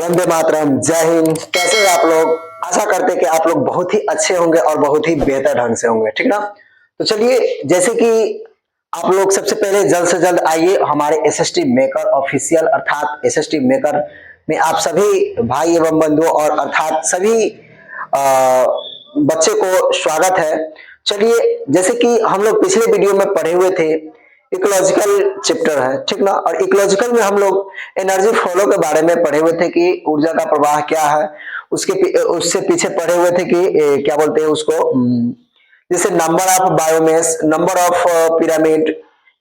वंदे मातरम, जय हिंद। कैसे हैं आप लोग? आशा करते हैं कि आप लोग बहुत ही अच्छे होंगे और बहुत ही बेहतर ढंग से होंगे, ठीक ना। तो चलिए, जैसे कि आप लोग सबसे पहले जल्द से जल्द आइए हमारे एसएसटी मेकर ऑफिशियल अर्थात एसएसटी मेकर में आप सभी भाई एवं बंधुओं और अर्थात सभी बच्चे को स्वागत है। चलिए, जैसे कि हम लोग पिछले वीडियो में पढ़े हुए थे, इकोलॉजिकल चैप्टर है, ठीक ना। और इकोलॉजिकल में हम लोग एनर्जी फ्लो के बारे में पढ़े हुए थे कि ऊर्जा का प्रवाह क्या है। उससे पीछे पढ़े हुए थे कि क्या बोलते हैं उसको, जैसे number of biomass, number of pyramid,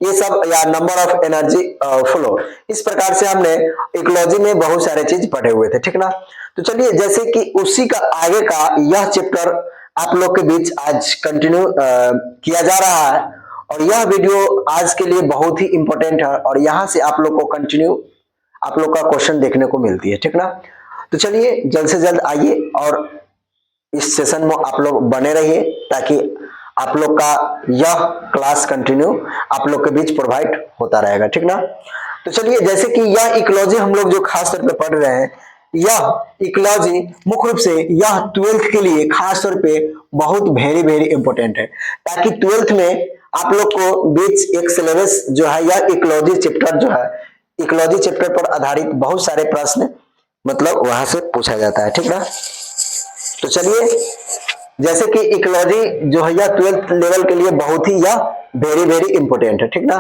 ये सब, या नंबर ऑफ एनर्जी फ्लो। इस प्रकार से हमने इकोलॉजी में बहुत सारे चीज पढ़े हुए थे, ठीक ना। तो चलिए, जैसे कि उसी का आगे का यह चैप्टर आप लोग के बीच आज कंटिन्यू किया जा रहा है। और यह वीडियो आज के लिए बहुत ही इंपॉर्टेंट है और यहाँ से आप लोग को कंटिन्यू आप लोग का क्वेश्चन देखने को मिलती है, ठीक ना। तो चलिए, जल्द से जल्द आइए और इस सेशन में आप लोग बने रहिए ताकि आप लोग का यह क्लास कंटिन्यू आप लोग के बीच प्रोवाइड होता रहेगा, ठीक ना। तो चलिए, जैसे कि यह इकोलॉजी हम लोग जो खास तौर पे पढ़ रहे हैं, यह इकोलॉजी मुख्य रूप से यह 12th के लिए खास तौर पे बहुत वेरी इंपॉर्टेंट है, ताकि 12th में आप लोग को बीच एक सिलेबस जो है, यह इकोलॉजी चैप्टर जो है, इकोलॉजी चैप्टर पर आधारित बहुत सारे प्रश्न मतलब वहां से पूछा जाता है, ठीक ना। तो चलिए, जैसे कि इकोलॉजी जो है यह 12th लेवल के लिए बहुत ही यह वेरी इंपॉर्टेंट है, ठीक ना।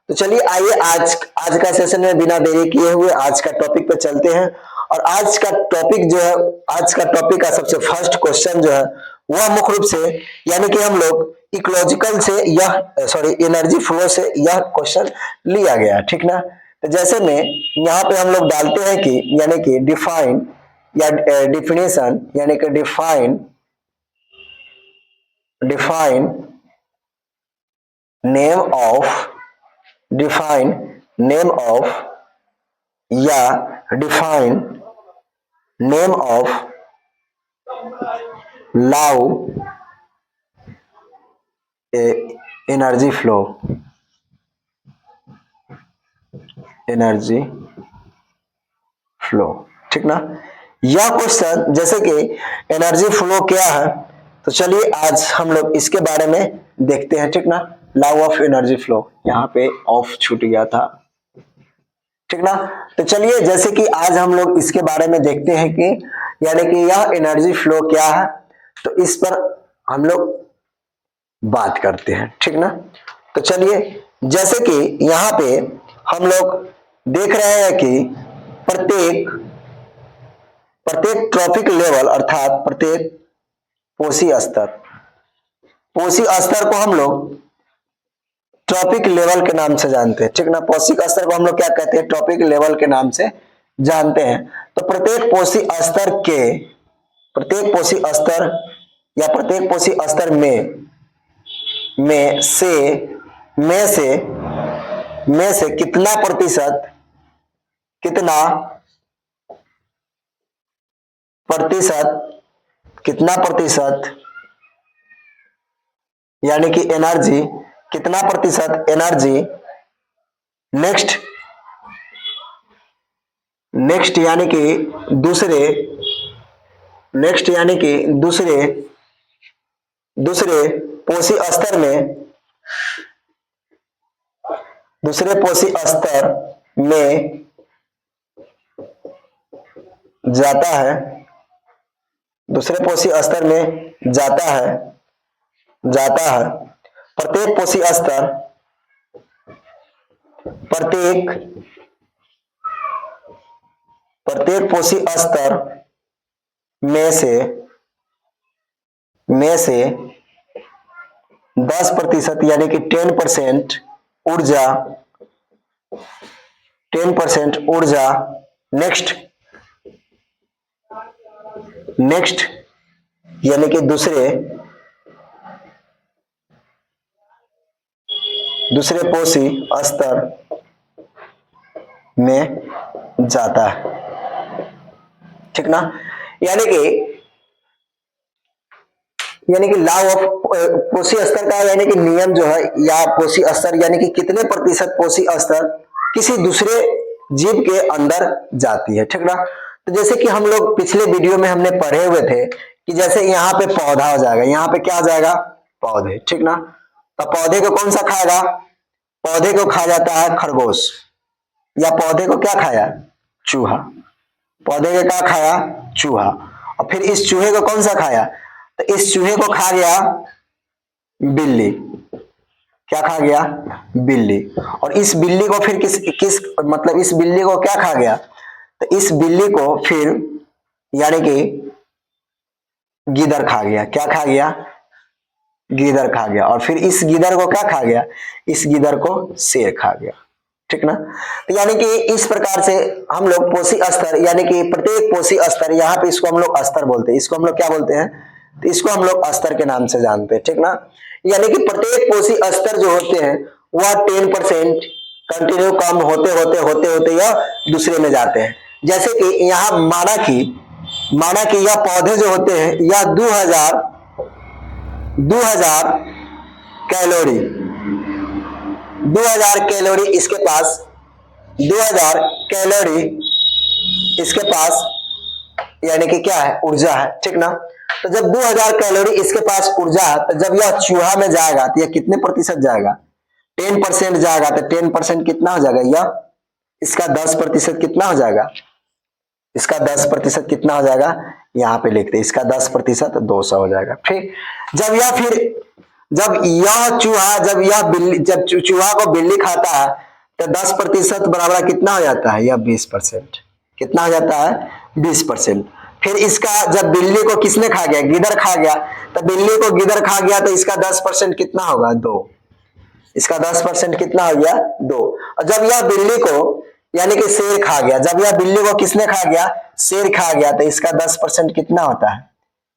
तो चलिए, आइए आज का सेशन में बिना देरी किए हुए आज का टॉपिक पे चलते हैं। और आज का टॉपिक जो है, आज का टॉपिक का सबसे फर्स्ट क्वेश्चन जो है वह मुख्य रूप से, यानी कि हम लोग इकोलॉजिकल से यह एनर्जी फ्लो से यह क्वेश्चन लिया गया, ठीक ना। तो जैसे में यहाँ पे हम लोग डालते हैं कि यानी कि डिफाइन या डिफिनेशन, यानी कि डिफाइन नेम ऑफ या define name of law energy flow, ठीक ना। यह क्वेश्चन जैसे कि एनर्जी फ्लो क्या है, तो चलिए आज हम लोग इसके बारे में देखते हैं, ठीक ना। लॉ ऑफ एनर्जी फ्लो, यहाँ पे ऑफ छूट गया था, ठीक ना। तो चलिए, जैसे कि आज हम लोग इसके बारे में देखते हैं कि यानी कि यह एनर्जी फ्लो क्या है, तो इस पर हम लोग बात करते हैं, ठीक ना। तो चलिए, जैसे कि यहाँ पे हम लोग देख रहे हैं कि प्रत्येक ट्रॉपिक लेवल अर्थात प्रत्येक पोषी स्तर को हम लोग ट्रॉपिक लेवल के नाम से जानते हैं, ठीक ना। पोषी स्तर को हम लोग क्या कहते हैं? ट्रॉपिक लेवल के नाम से जानते हैं। तो प्रत्येक पोषी स्तर में से कितना प्रतिशत यानी कि एनर्जी, कितना प्रतिशत एनर्जी नेक्स्ट यानी कि दूसरे पोषी स्तर में जाता है, प्रत्येक पोषी स्तर में से 10% यानी कि 10% ऊर्जा नेक्स्ट यानी कि दूसरे पोषी स्तर में जाता है, ठीक ना। यानी कि लॉ ऑफ पोषी स्तर का यानी कि नियम जो है, या पोषी स्तर यानी कि कितने प्रतिशत पोषी स्तर किसी दूसरे जीव के अंदर जाती है, ठीक ना। तो जैसे कि हम लोग पिछले वीडियो में हमने पढ़े हुए थे कि जैसे यहाँ पे पौधा हो जाएगा, यहाँ पे क्या आ जाएगा, पौधे, ठीक ना। तो पौधे को कौन सा खाएगा, पौधे को खा जाता है खरगोश, या पौधे को क्या खाया, चूहा, पौधे को क्या खाया, चूहा। और फिर इस चूहे को कौन सा खाया, तो इस चूहे को खा गया बिल्ली, क्या खा गया, बिल्ली। और इस बिल्ली को फिर किस किस मतलब इस बिल्ली को क्या खा गया, तो इस बिल्ली को फिर यानी कि गीदड़ खा गया, क्या खा गया, गीदड़ खा गया। और फिर इस गीदड़ को क्या खा गया, इस गीदड़ को शेर खा गया, ठीक ना। तो यानी कि इस प्रकार से हम लोग पोषी स्तर यानी कि प्रत्येक पोषी स्तर, यहाँ पे इसको हम लोग स्तर बोलते हैं, इसको हम लोग क्या बोलते हैं, तो इसको हम लोग स्तर के नाम से जानते हैं, ठीक ना। यानी कि प्रत्येक पोषी स्तर जो होते हैं वह 10% कंटिन्यू कम होते होते होते होते या दूसरे में जाते हैं। जैसे कि यहाँ माना कि यह पौधे जो होते हैं यह 2000 कैलोरी 2000 कैलोरी इसके पास 2000 कैलोरी इसके पास यानी कि क्या है, ऊर्जा है, ठीक ना। तो जब 2000 कैलोरी इसके पास ऊर्जा है, तो जब यह चूहा में जाएगा तो यह कितने प्रतिशत जाएगा, 10% जाएगा। तो 10% कितना हो जाएगा, यह इसका 10% कितना हो जाएगा, इसका 10% कितना हो जाएगा, यहाँ पे लिखते इसका 10% 200 हो जाएगा। फिर जब यह बिल्ली, जब चूहा को बिल्ली खाता है तो 10% बराबर कितना हो जाता है, यह 20%, कितना हो जाता है, 20%। फिर इसका जब बिल्ली को किसने खा गया, गीदड़ खा गया, तो बिल्ली को गीदड़ खा गया तो इसका 10% कितना होगा, 2, इसका 10% कितना हो गया, 2। और जब यह बिल्ली को यानी कि शेर खा गया, जब यह बिल्ली को किसने खा गया, शेर खा गया, तो इसका 10% कितना होता है,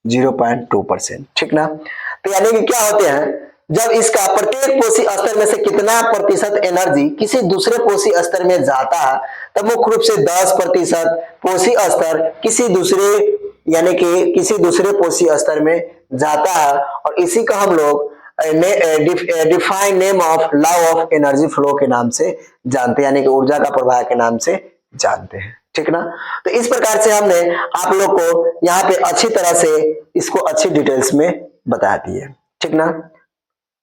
0.2%, ठीक ना। तो यानी कि क्या होते हैं, जब इसका प्रत्येक पोषी स्तर में से कितना प्रतिशत एनर्जी किसी दूसरे पोषी स्तर में जाता है, तब मुख्य रूप से 10% पोषी स्तर किसी दूसरे यानी कि किसी दूसरे पोषी स्तर में जाता है। और इसी का हम लोग define name of law of energy flow के नाम से जानते हैं, यानी कि ऊर्जा का प्रवाह के नाम से जानते हैं, ठीक ना। तो इस प्रकार से हमने आप लोग को यहाँ पे अच्छी तरह से इसको अच्छी डिटेल्स में बता दिए, ठीक ना।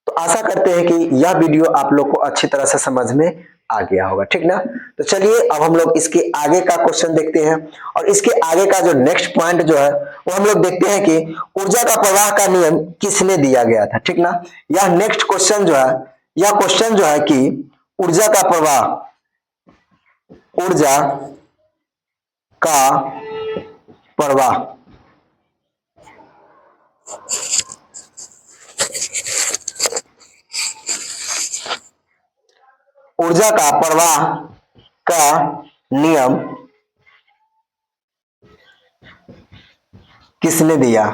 तो आशा करते हैं कि यह वीडियो आप लोग को अच्छी तरह से समझ में आ गया होगा, ठीक ना। तो चलिए अब हम लोग इसके आगे का क्वेश्चन देखते हैं। और इसके आगे का जो नेक्स्ट पॉइंट जो है वो हम लोग देखते हैं कि ऊर्जा का प्रवाह का नियम किसने दिया गया था, ठीक ना। यह नेक्स्ट क्वेश्चन जो है, यह क्वेश्चन जो है कि ऊर्जा का प्रवाह ऊर्जा का प्रवाह का नियम किसने दिया,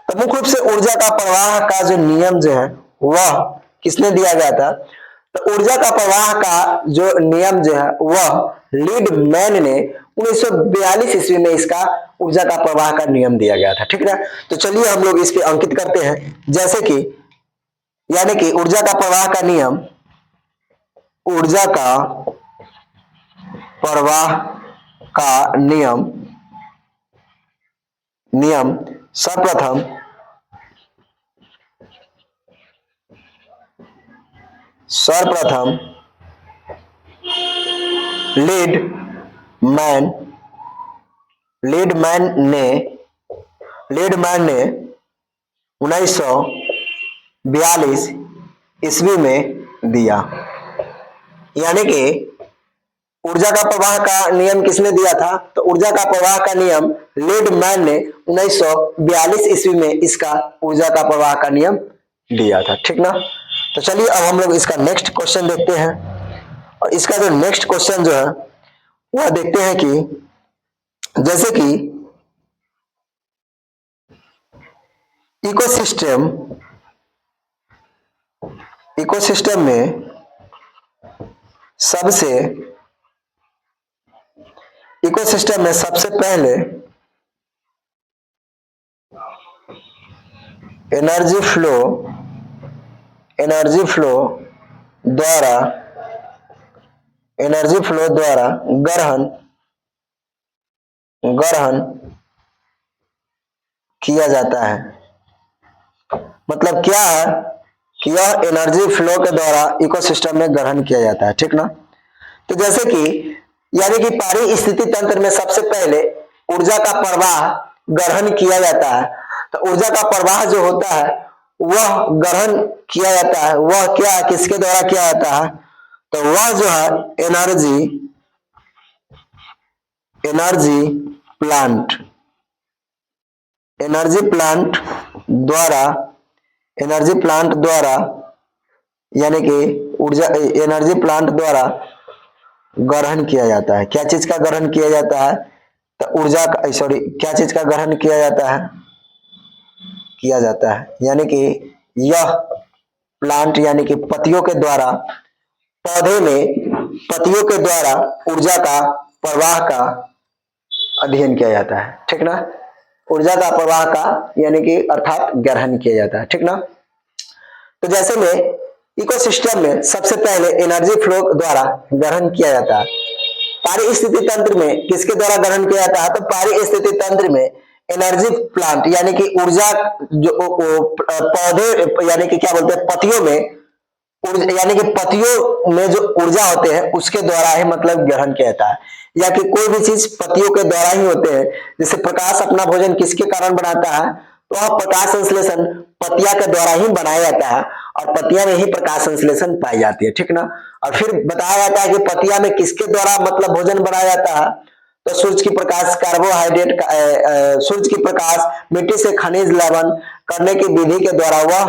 तो मुख्य रूप से ऊर्जा का प्रवाह का जो नियम जो है वह किसने दिया गया था। तो ऊर्जा का प्रवाह का जो नियम जो है वह लीडमैन ने 1942 ईस्वी में इसका ऊर्जा का प्रवाह का नियम दिया गया था, ठीक है। तो चलिए हम लोग इस पे अंकित करते हैं। जैसे कि यानी कि ऊर्जा का प्रवाह का नियम, ऊर्जा का प्रवाह का नियम सर्वप्रथम लीडमैन ने 1942 ईस्वी में दिया। यानी कि ऊर्जा का प्रवाह का नियम किसने दिया था, तो ऊर्जा का प्रवाह का नियम लीडमैन ने 1942 ईस्वी में इसका ऊर्जा का प्रवाह का नियम दिया था, ठीक ना। तो चलिए अब हम लोग इसका नेक्स्ट क्वेश्चन देखते हैं। और इसका जो नेक्स्ट क्वेश्चन जो है वह देखते हैं कि जैसे कि इकोसिस्टम में सबसे पहले एनर्जी फ्लो द्वारा एनर्जी फ्लो द्वारा ग्रहण ग्रहण किया जाता है। मतलब क्या है कि यह एनर्जी फ्लो के द्वारा इकोसिस्टम में ग्रहण किया जाता है, ठीक ना। तो जैसे कि यानी कि पारिस्थितिकी तंत्र में सबसे पहले ऊर्जा का प्रवाह ग्रहण किया जाता है। तो ऊर्जा का प्रवाह जो होता है वह ग्रहण किया जाता है, वह क्या किसके द्वारा किया जाता है, तो वह जो है एनर्जी प्लांट द्वारा यानी कि ऊर्जा एनर्जी प्लांट द्वारा ग्रहण किया जाता है। क्या चीज का ग्रहण किया जाता है, तो ऊर्जा का क्या चीज का ग्रहण किया जाता है यानी कि यह प्लांट यानी कि पत्तियों के द्वारा ऊर्जा का प्रवाह का अध्ययन किया जाता है, ठीक ना। ऊर्जा का प्रवाह का यानी कि अर्थात ग्रहण किया जाता है, ठीक ना। तो जैसे में इकोसिस्टम में सबसे पहले एनर्जी फ्लो द्वारा ग्रहण किया जाता है। पारिस्थितिकी तंत्र में किसके द्वारा ग्रहण किया जाता है, तो पारिस्थितिकी तंत्र में एनर्जी प्लांट यानी कि ऊर्जा जो पौधे यानी कि क्या बोलते हैं पत्तियों में यानी कि पत्तियों में जो ऊर्जा होते हैं उसके द्वारा ही मतलब ग्रहण किया जाता है। या कि कोई भी चीज पत्तियों के द्वारा ही होते हैं। जैसे प्रकाश अपना भोजन किसके कारण बनाता है, तो वह प्रकाश संश्लेषण पत्तियां के द्वारा ही बनाया जाता है और पत्तियां में ही प्रकाश संश्लेषण पाई जाती है, ठीक ना। और फिर बताया जाता है कि पत्तियां में किसके द्वारा मतलब भोजन बनाया जाता है, तो सूर्य की प्रकाश कार्बोहाइड्रेट सूर्य की प्रकाश मिट्टी से खनिज लवण करने की विधि के द्वारा वह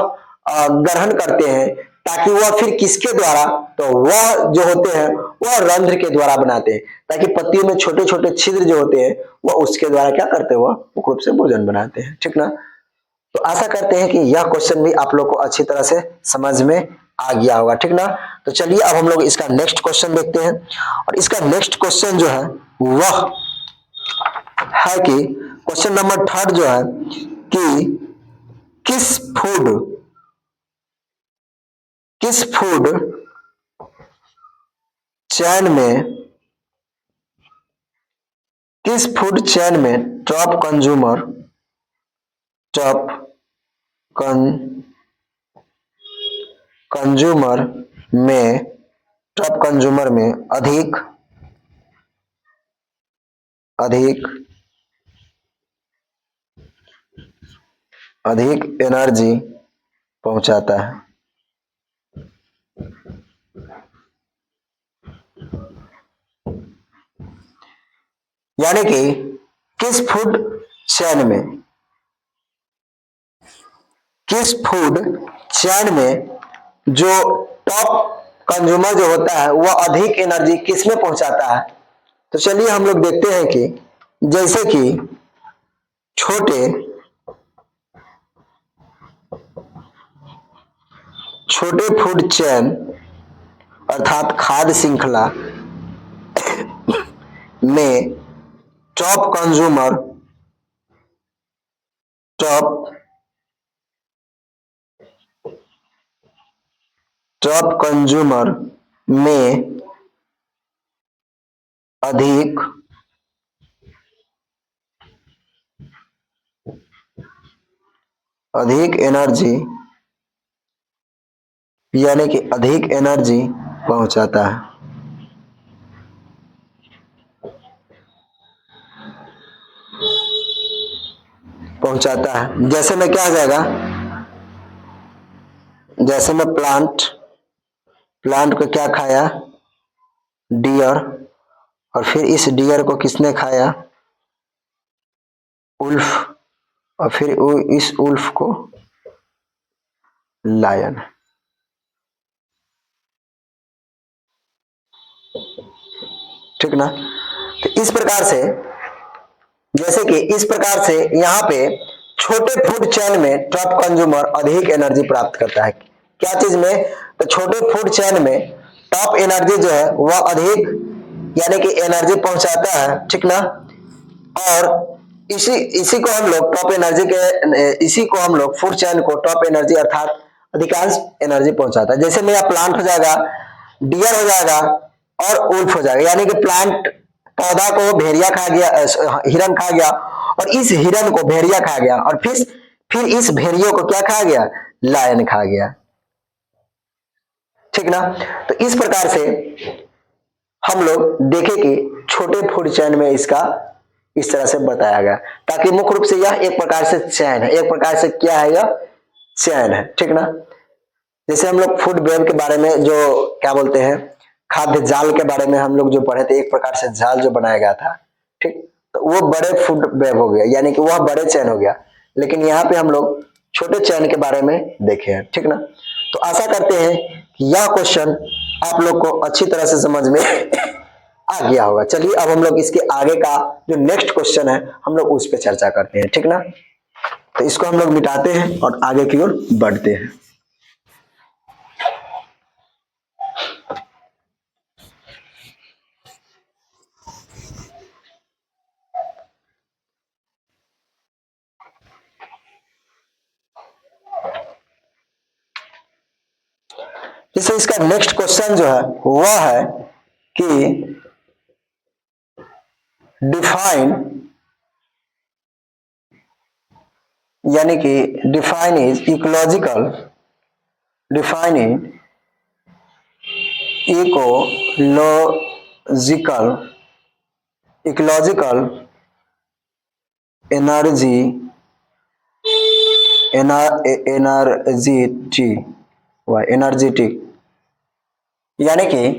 ग्रहण करते हैं, ताकि वह फिर किसके द्वारा, तो वह जो होते हैं वह रंध्र के द्वारा बनाते हैं, ताकि पत्तियों में छोटे छोटे छिद्र जो होते हैं वह उसके द्वारा क्या करते हैं, वह मुख्य रूप से भोजन बनाते हैं, ठीक ना। तो आशा करते हैं कि यह क्वेश्चन भी आप लोग को अच्छी तरह से समझ में आ गया होगा, ठीक ना। तो चलिए अब हम लोग इसका नेक्स्ट क्वेश्चन देखते हैं। और इसका नेक्स्ट क्वेश्चन जो है वह है कि क्वेश्चन नंबर 3 जो है कि किस फूड चैन में टॉप कंज्यूमर में अधिक एनर्जी पहुंचाता है। यानी कि किस फूड चैन में जो टॉप कंज्यूमर जो होता है वह अधिक एनर्जी किस में पहुंचाता है। तो चलिए हम लोग देखते हैं कि जैसे कि छोटे फूड चैन अर्थात खाद्य श्रृंखला में टॉप कंज्यूमर में अधिक एनर्जी यानी कि अधिक एनर्जी पहुंचाता है। जैसे में क्या आ जाएगा, जैसे में प्लांट को क्या खाया, डियर, और फिर इस डियर को किसने खाया, उल्फ, और फिर इस उल्फ को लायन। ठीक ना। तो इस प्रकार से जैसे कि इस प्रकार से यहाँ पे छोटे फूड चेन में टॉप कंज्यूमर अधिक एनर्जी प्राप्त करता है। क्या चीज में, तो छोटे फूड चेन में टॉप एनर्जी जो है वह अधिक यानी कि एनर्जी पहुंचाता है, ठीक ना। और इसी को हम लोग टॉप एनर्जी के इसी को हम लोग फूड चेन को टॉप एनर्जी अर्थात अधिकांश एनर्जी पहुंचाता है। जैसे मेरा प्लांट हो जाएगा, डियर हो जाएगा, और उल्फ हो जाएगा, यानी कि प्लांट पौधा को भेड़िया खा गया, हिरन खा गया, और इस हिरन को भेड़िया खा गया, और फिर इस भेड़ियों को क्या खा गया, लायन खा गया। ठीक ना। तो इस प्रकार से हम लोग देखें कि छोटे फूड चैन में इसका इस तरह से बताया गया, ताकि मुख्य रूप से यह एक प्रकार से चैन है, एक प्रकार से क्या है, यह चैन है। ठीक ना। जैसे हम लोग फूड वेब के बारे में जो क्या बोलते हैं, खाद्य जाल के बारे में हम लोग जो पढ़े थे, एक प्रकार से जाल जो बनाया गया था। ठीक। तो वो बड़े फूड वेब हो गया, यानी कि वह बड़े चैन हो गया, लेकिन यहाँ पे हम लोग छोटे चैन के बारे में देखे हैं। ठीक ना। तो आशा करते हैं कि यह क्वेश्चन आप लोग को अच्छी तरह से समझ में आ गया होगा। चलिए अब हम लोग इसके आगे का जो नेक्स्ट क्वेश्चन है हम लोग उस पर चर्चा करते हैं। ठीक ना। तो इसको हम लोग मिटाते हैं और आगे की ओर बढ़ते हैं। जैसे इसका नेक्स्ट क्वेश्चन जो है वह है कि डिफाइन, यानी कि define is ecological, define ecological, ecological energy, energetic व एनर्जेटिक, यानी कि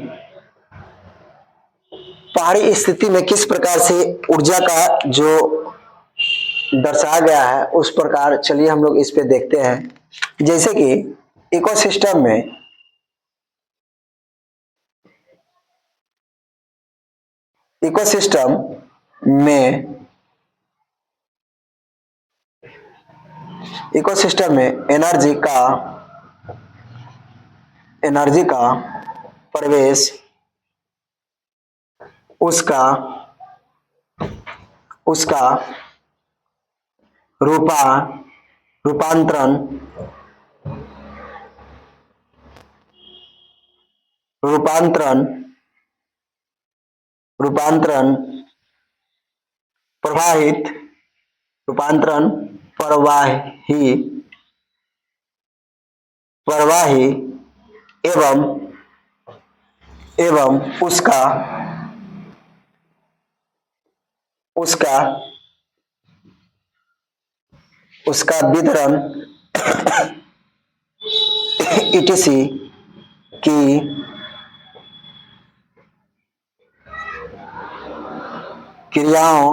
पहाड़ी स्थिति में किस प्रकार से ऊर्जा का जो दर्शाया गया है उस प्रकार चलिए हम लोग इस पे देखते हैं। जैसे कि इकोसिस्टम में, इकोसिस्टम में इकोसिस्टम में एनर्जी का प्रवेश, उसका उसका रूपांतरण रूपांतरण रूपांतरण प्रवाहित रूपांतरण प्रवाही प्रवाही एवं एवं उसका उसका उसका वितरण ईटीसी की क्रियाओं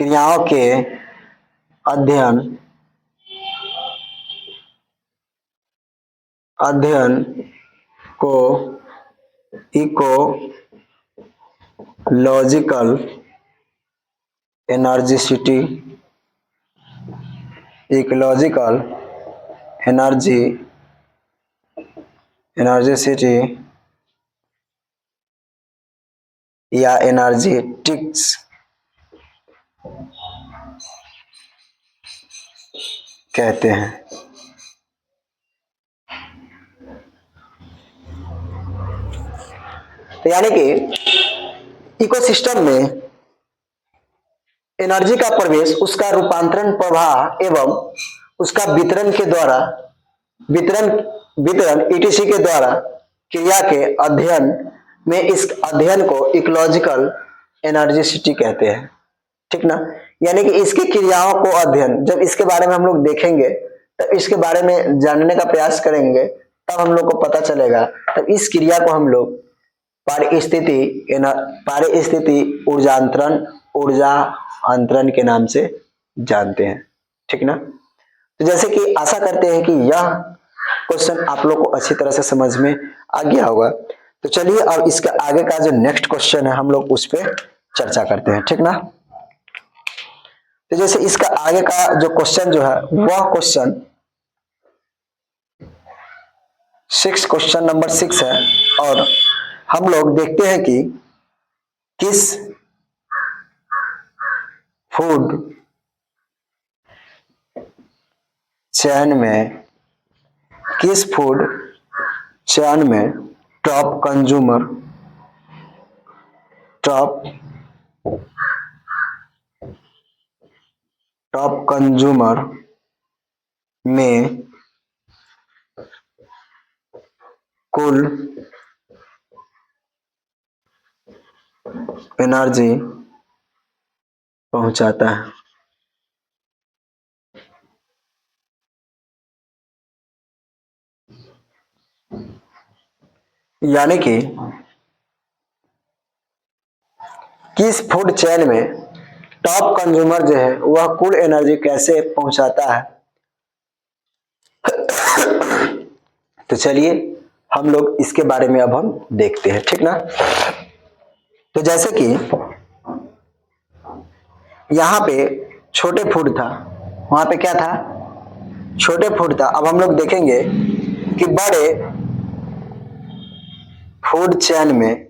क्रियाओं के अध्ययन अध्ययन को इकोलॉजिकल एनर्जिसिटी इकोलॉजिकल एनर्जिसिटी या एनर्जेटिक्स कहते हैं। तो यानी कि इकोसिस्टम में एनर्जी का प्रवेश, उसका रूपांतरण प्रवाह एवं उसका वितरण के द्वारा वितरण वितरण ईटीसी के द्वारा क्रिया के अध्ययन में, इस अध्ययन को इकोलॉजिकल एनर्जिसिटी कहते हैं। ठीक ना। यानी कि इसकी क्रियाओं को अध्ययन, जब इसके बारे में हम लोग देखेंगे तब इसके बारे में जानने का प्रयास करेंगे, तब हम लोग को पता चलेगा, तब इस क्रिया को हम लोग पारिस्थिति ऊर्जा अंतरण के नाम से जानते हैं। ठीक ना। तो जैसे कि आशा करते हैं कि यह क्वेश्चन आप लोग को अच्छी तरह से समझ में आ गया होगा। तो चलिए अब इसका आगे का जो नेक्स्ट क्वेश्चन है हम लोग उस पर चर्चा करते हैं। ठीक ना। तो जैसे इसका आगे का जो क्वेश्चन जो है वह क्वेश्चन क्वेश्चन नंबर 6 है, और हम लोग देखते हैं कि किस फूड चैन में किस फूड चैन में टॉप कंज्यूमर, टॉप कंज्यूमर में कुल एनर्जी पहुंचाता है। यानी कि किस फूड चेन में टॉप कंज्यूमर जो है वह कुल एनर्जी कैसे पहुंचाता है। तो चलिए हम लोग इसके बारे में अब हम देखते हैं, ठीक ना। तो जैसे कि यहाँ पे छोटे फूड था, वहां पे क्या था, छोटे फूड था। अब हम लोग देखेंगे कि बड़े फूड चेन में,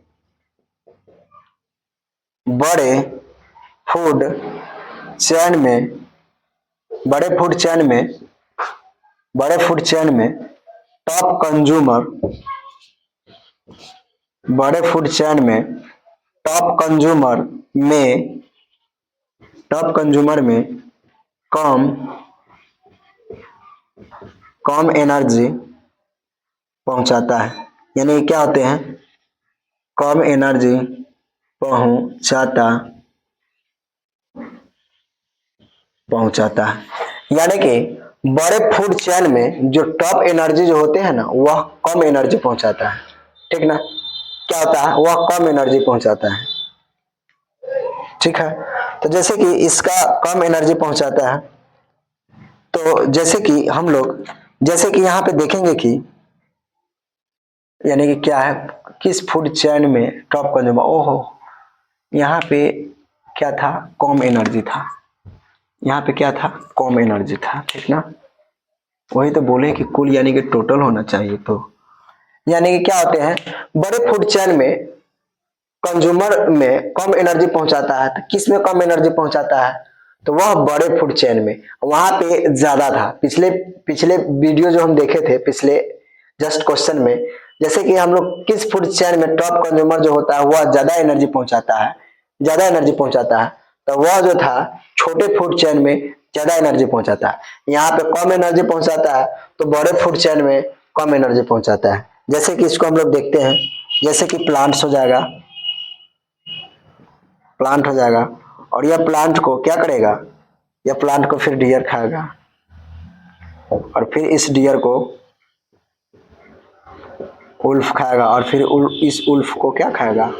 बड़े फूड चेन में, बड़े फूड चेन में, बड़े फूड चेन में टॉप कंज्यूमर, बड़े फूड चेन में टॉप कंज्यूमर में, टॉप कंज्यूमर में कम कम एनर्जी पहुंचाता है। यानी क्या होते हैं, कम एनर्जी पहुंचाता है। यानी कि बड़े फूड चेन में जो टॉप एनर्जी जो होते हैं ना वह कम एनर्जी पहुंचाता है, ठीक ना। क्या होता है, वह कम एनर्जी पहुंचाता है, ठीक है। तो जैसे कि इसका कम एनर्जी पहुंचाता है, तो जैसे कि हम लोग, जैसे कि यहाँ पे देखेंगे कि यानी कि क्या है, किस फूड चेन में टॉप कंज्यूमर, ओहो यहाँ पे क्या था, कम एनर्जी था, यहाँ पे क्या था, कम एनर्जी था, ठीक ना। वही तो बोले कि कुल यानी कि टोटल होना चाहिए। तो यानी कि क्या होते हैं, बड़े फूड चेन में कंज्यूमर में कम एनर्जी पहुंचाता है। तो किस में कम एनर्जी पहुंचाता है, तो वह बड़े फूड चेन में, वहां पे ज्यादा था। पिछले पिछले वीडियो जो हम देखे थे, पिछले जस्ट क्वेश्चन में, जैसे कि हम लोग किस फूड चेन में टॉप कंज्यूमर जो होता है वह ज्यादा एनर्जी पहुंचाता है, ज्यादा एनर्जी पहुंचाता है, तो वह जो था छोटे फूड चेन में ज्यादा एनर्जी पहुंचाता है। यहाँ पे कम एनर्जी पहुंचाता है, तो बड़े फूड चेन में कम एनर्जी पहुंचाता है। जैसे कि इसको हम लोग देखते हैं, जैसे कि प्लांट्स हो जाएगा, प्लांट हो जाएगा, और यह प्लांट को क्या करेगा, यह प्लांट को फिर डियर खाएगा, और फिर इस डियर को उल्फ खाएगा, और फिर इस उल्फ को क्या खाएगा,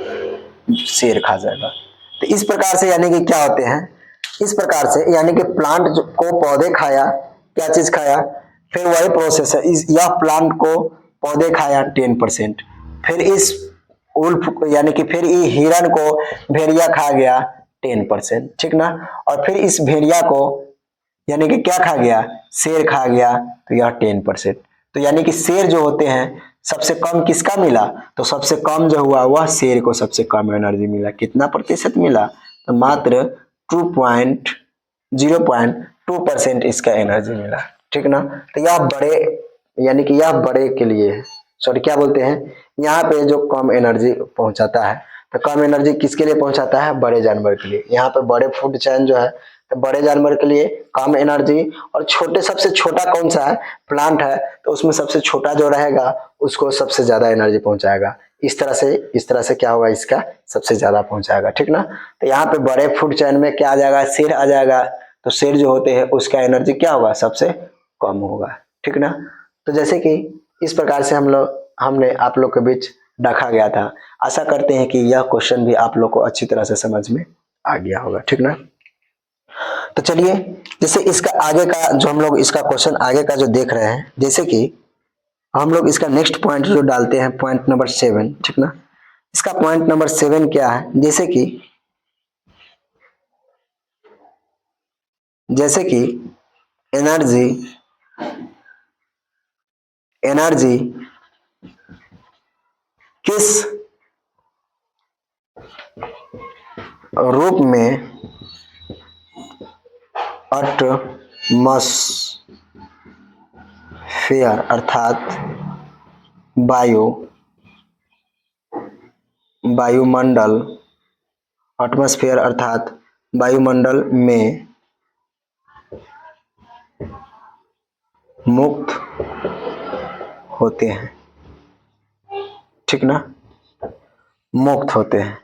शेर खा जाएगा। तो इस प्रकार से यानी कि क्या होते हैं, इस प्रकार से यानी कि प्लांट को पौधे खाया, क्या चीज खाया, फिर वही प्रोसेस है, यह प्लांट को पौधे खाया 10%, फिर इस उल्फ यानी कि फिर ये हिरन को भेड़िया खा गया 10%, ठीक ना। और फिर इस भेड़िया को यानी कि क्या खा गया, शेर खा गया, तो यह 10%। तो यानी कि शेर जो होते हैं सबसे कम किसका मिला, तो सबसे कम जो हुआ वह शेर को सबसे कम एनर्जी मिला। कितना प्रतिशत मिला, तो मात्र 0.2% इसका एनर्जी मिला, ठीक ना। तो यह बड़े यानी कि यह बड़े के लिए है, सॉरी क्या बोलते हैं, यहाँ पे जो कम एनर्जी पहुंचाता है, तो कम एनर्जी किसके लिए पहुंचाता है, बड़े जानवर के लिए। यहाँ पे बड़े फूड चेन जो है, तो बड़े जानवर के लिए कम एनर्जी, और छोटे सबसे छोटा कौन सा है, प्लांट है, तो उसमें सबसे छोटा जो रहेगा उसको सबसे ज्यादा एनर्जी पहुंचाएगा। इस तरह से क्या होगा, इसका सबसे ज्यादा पहुंचाएगा, ठीक ना। तो यहाँ पे बड़े फूड चेन में क्या आ जाएगा, शेर आ जाएगा, तो शेर जो होते हैं उसका एनर्जी क्या होगा, सबसे कम होगा, ठीक ना। तो जैसे कि इस प्रकार से हमने आप लोग के बीच रखा गया था। आशा करते हैं कि यह क्वेश्चन भी आप लोग को अच्छी तरह से समझ में आ गया होगा, ठीक ना। तो चलिए, जैसे इसका आगे का जो हम लोग इसका क्वेश्चन आगे का जो देख रहे हैं, जैसे कि हम लोग इसका नेक्स्ट पॉइंट जो डालते हैं, पॉइंट नंबर 7, ठीक ना। इसका पॉइंट नंबर 7 क्या है, जैसे कि एनर्जी एनर्जी किस रूप में एटमॉस्फेयर अर्थात वायु वायुमंडल, एटमॉस्फेयर अर्थात वायुमंडल में मुक्त होते हैं, ठीक ना, मुक्त होते हैं।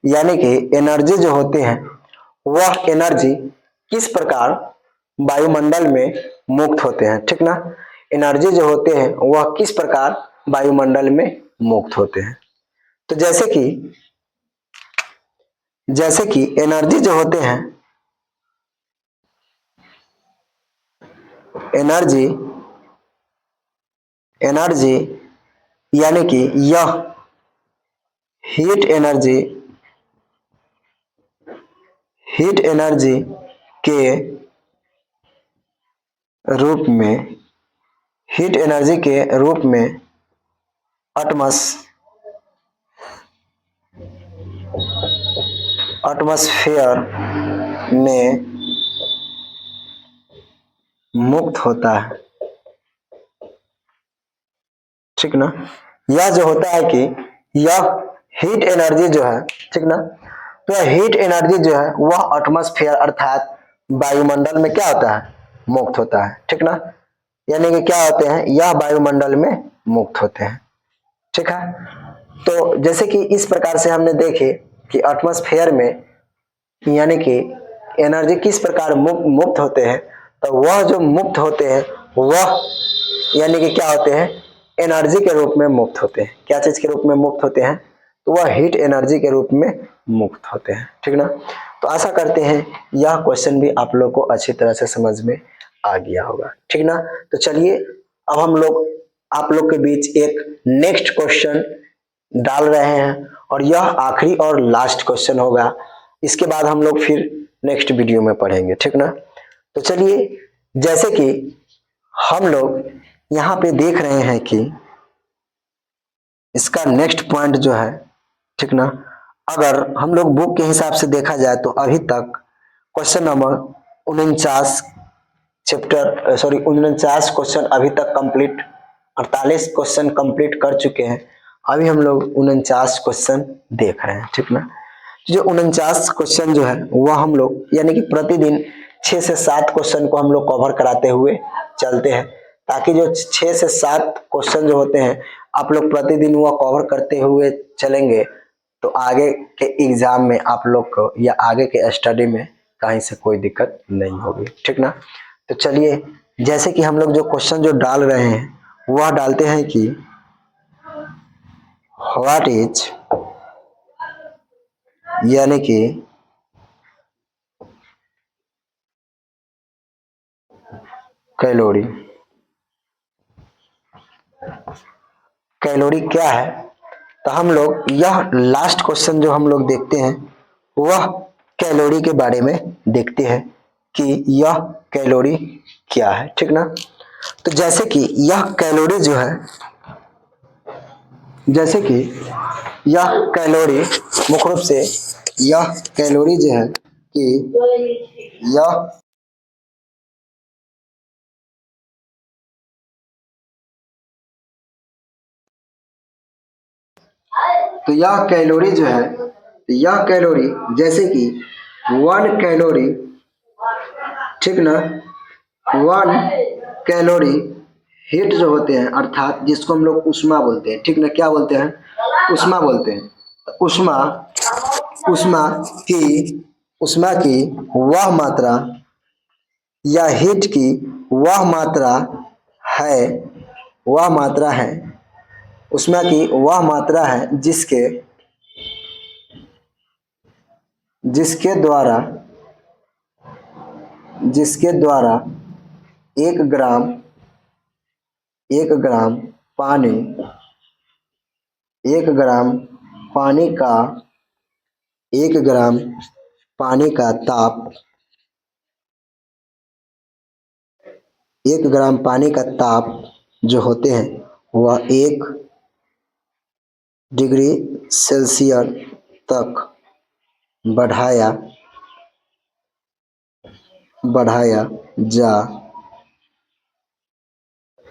यानी कि एनर्जी जो होते हैं वह एनर्जी किस प्रकार वायुमंडल में मुक्त होते हैं, ठीक ना, एनर्जी जो होते हैं वह किस प्रकार वायुमंडल में मुक्त होते हैं। तो जैसे कि एनर्जी जो होते हैं, एनर्जी एनर्जी यानी कि यह हीट एनर्जी, हीट एनर्जी के रूप में, हीट एनर्जी के रूप में एटमॉस्फेयर में मुक्त होता है, ठीक ना। यह जो होता है कि यह हीट एनर्जी जो है, ठीक ना, तो यह हीट एनर्जी जो है वह एटमॉस्फेयर अर्थात वायुमंडल में क्या होता है, मुक्त होता है, ठीक ना। यानी कि क्या होते हैं, यह वायुमंडल में मुक्त होते हैं, ठीक है। तो जैसे कि इस प्रकार से हमने देखे कि एटमॉस्फेयर में यानी कि एनर्जी किस प्रकार मुक्त होते हैं, तो वह जो मुक्त होते हैं वह यानी कि क्या होते हैं, एनर्जी के रूप में मुक्त होते हैं। क्या चीज के रूप में मुक्त होते हैं, तो वह हीट एनर्जी के रूप में मुक्त होते हैं, ठीक ना। तो आशा करते हैं यह क्वेश्चन भी आप लोग को अच्छी तरह से समझ में आ गया होगा, ठीक ना। तो चलिए अब हम लोग आप लोग के बीच एक नेक्स्ट क्वेश्चन डाल रहे हैं और यह आखिरी और लास्ट क्वेश्चन होगा। इसके बाद हम लोग फिर नेक्स्ट वीडियो में पढ़ेंगे, ठीक ना। तो चलिए जैसे कि हम लोग यहाँ पे देख रहे हैं कि इसका नेक्स्ट पॉइंट जो है, ठीक ना, अगर हम लोग बुक के हिसाब से देखा जाए तो अभी तक क्वेश्चन नंबर 49 चैप्टर 49 क्वेश्चन अभी तक कंप्लीट, 48 क्वेश्चन कंप्लीट कर चुके हैं। अभी हम लोग 49 क्वेश्चन देख रहे हैं, ठीक ना। जो 49 क्वेश्चन जो है वह हम लोग यानी कि प्रतिदिन 6 से 7 क्वेश्चन को हम लोग कवर कराते हुए चलते हैं, ताकि जो 6 से 7 क्वेश्चन जो होते हैं आप लोग प्रतिदिन वह कवर करते हुए चलेंगे तो आगे के एग्जाम में आप लोग को या आगे के स्टडी में कहीं से कोई दिक्कत नहीं होगी, ठीक ना। तो चलिए जैसे कि हम लोग जो क्वेश्चन जो डाल रहे हैं वह डालते हैं कि व्हाट इज यानी कि कैलोरी, कैलोरी क्या है। तो हम लोग यह लास्ट क्वेश्चन जो हम लोग देखते हैं वह कैलोरी के बारे में देखते हैं कि यह कैलोरी क्या है, ठीक ना। तो जैसे कि यह कैलोरी जो है, जैसे कि यह कैलोरी मुख्य रूप से यह कैलोरी जो है कि यह तो यह कैलोरी जो है, यह कैलोरी जैसे कि 1 कैलोरी, ठीक ना, 1 कैलोरी हीट जो होते हैं अर्थात जिसको हम लोग उष्मा बोलते हैं, ठीक ना, क्या बोलते हैं, उष्मा बोलते हैं। उष्मा उष्मा उष्मा की वह मात्रा या हीट की वह मात्रा है, वह मात्रा है, उष्मा की वह मात्रा है जिसके द्वारा जिसके द्वारा 1 ग्राम 1 ग्राम पानी 1 ग्राम पानी का 1 ग्राम पानी का ताप 1 ग्राम पानी का ताप जो होते हैं वह 1 डिग्री सेल्सियस तक बढ़ाया बढ़ाया जा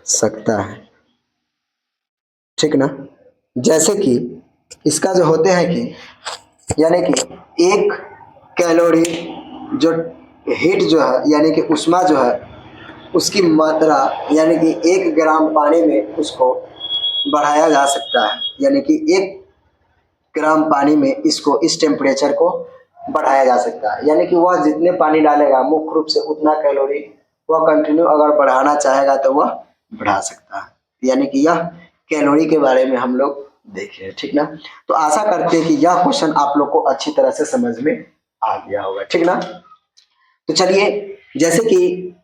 सकता है, ठीक ना। जैसे कि इसका जो होते हैं कि यानी कि एक कैलोरी जो हीट जो है यानी कि उष्मा जो है उसकी मात्रा यानी कि 1 ग्राम पानी में उसको बढ़ाया जा सकता है, यानी कि 1 ग्राम पानी में इसको इस टेम्परेचर को बढ़ाया जा सकता है, यानी कि वह जितने पानी डालेगा मुख्य रूप से उतना कैलोरी वह कंटिन्यू अगर बढ़ाना चाहेगा तो वह बढ़ा सकता है। यानी कि यह कैलोरी के बारे में हम लोग देखे, ठीक ना। तो आशा करते हैं कि यह क्वेश्चन आप लोग को अच्छी तरह से समझ में आ गया होगा, ठीक ना। तो चलिए, जैसे कि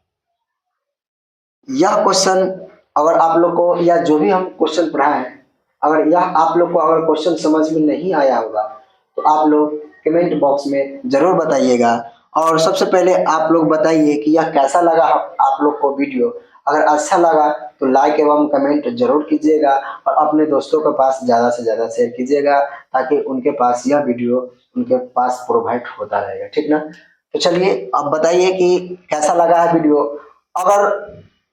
यह क्वेश्चन अगर आप लोग को या जो भी हम क्वेश्चन पढ़ाए हैं अगर यह आप लोग को अगर क्वेश्चन समझ में नहीं आया होगा तो आप लोग कमेंट बॉक्स में जरूर बताइएगा। और सबसे पहले आप लोग बताइए कि यह कैसा लगा आप लोग को वीडियो। अगर अच्छा लगा तो लाइक एवं कमेंट जरूर कीजिएगा और अपने दोस्तों के पास ज़्यादा से ज़्यादा शेयर कीजिएगा ताकि उनके पास यह वीडियो उनके पास प्रोवाइड होता रहेगा, ठीक ना। तो चलिए अब बताइए कि कैसा लगा है वीडियो। अगर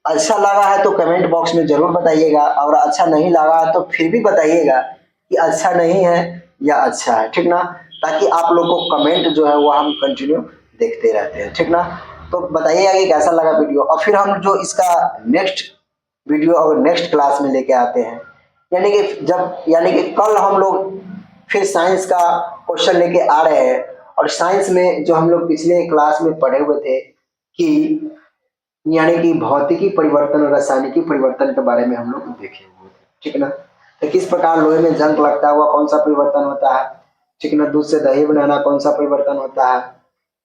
अच्छा लगा है तो कमेंट बॉक्स में जरूर बताइएगा और अच्छा नहीं लगा है तो फिर भी बताइएगा कि अच्छा नहीं है या अच्छा है, ठीक ना। ताकि आप लोग को कमेंट जो है वो हम कंटिन्यू देखते रहते हैं, ठीक ना। तो बताइएगा कि कैसा लगा वीडियो और फिर हम जो इसका नेक्स्ट वीडियो और नेक्स्ट क्लास में लेके आते हैं, यानी कि कल हम लोग फिर साइंस का क्वेश्चन लेके आ रहे हैं। और साइंस में जो हम लोग पिछले क्लास में पढ़े हुए थे कि यानी कि भौतिकी परिवर्तन और रासायनिकी परिवर्तन के बारे में हम लोग देखे हुए थे, ठीक ना। तो किस प्रकार लोहे में जंग लगता हुआ कौन सा परिवर्तन होता है, ठीक ना। दूध से दही बनाना कौन सा परिवर्तन होता है,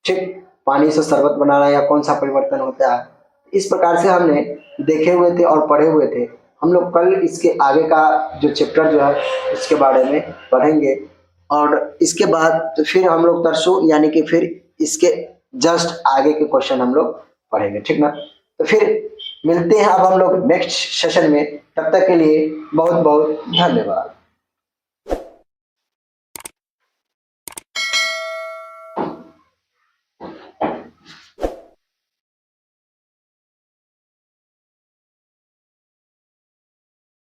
ठीक। पानी से शरबत बनाना या कौन सा परिवर्तन होता है। इस प्रकार से हमने देखे हुए थे और पढ़े हुए थे। हम लोग कल इसके आगे का जो चैप्टर जो है इसके बारे में पढ़ेंगे और इसके बाद तो फिर हम लोग तरसों यानी कि फिर इसके जस्ट आगे के क्वेश्चन हम लोग पढ़ेंगे, ठीक ना। तो फिर मिलते हैं अब हम लोग नेक्स्ट सेशन में। तब तक के लिए बहुत बहुत धन्यवाद।